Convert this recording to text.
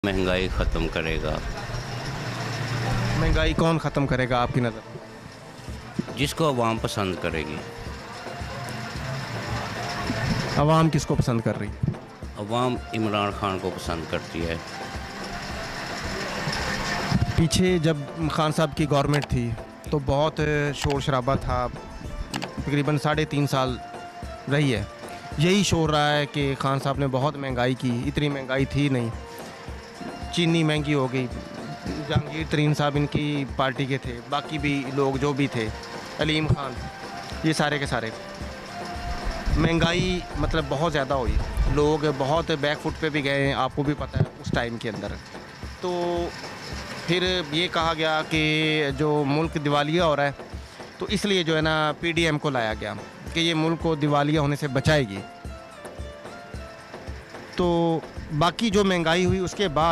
महंगाई ख़त्म करेगा। महंगाई कौन ख़त्म करेगा आपकी नज़र में? जिसको अवाम पसंद करेगी। अवाम किसको पसंद कर रही है? अवाम इमरान खान को पसंद करती है। पीछे जब खान साहब की गवर्नमेंट थी तो बहुत शोर शराबा था, तकरीबन 3.5 साल रही है। यही शोर रहा है कि खान साहब ने बहुत महंगाई की, इतनी महंगाई थी नहीं, चीनी महंगी हो गई। जहांगीर तरीन साहब इनकी पार्टी के थे, बाकी भी लोग जो भी थे, अलीम खान, ये सारे के सारे। महंगाई मतलब बहुत ज़्यादा हुई, लोग बहुत बैक फुट पे भी गए, आपको भी पता है उस टाइम के अंदर। तो फिर ये कहा गया कि जो मुल्क दिवालिया हो रहा है, तो इसलिए जो है ना पीडीएम को लाया गया कि ये मुल्क को दिवालिया होने से बचाएगी। तो बाकी जो महंगाई हुई उसके बाद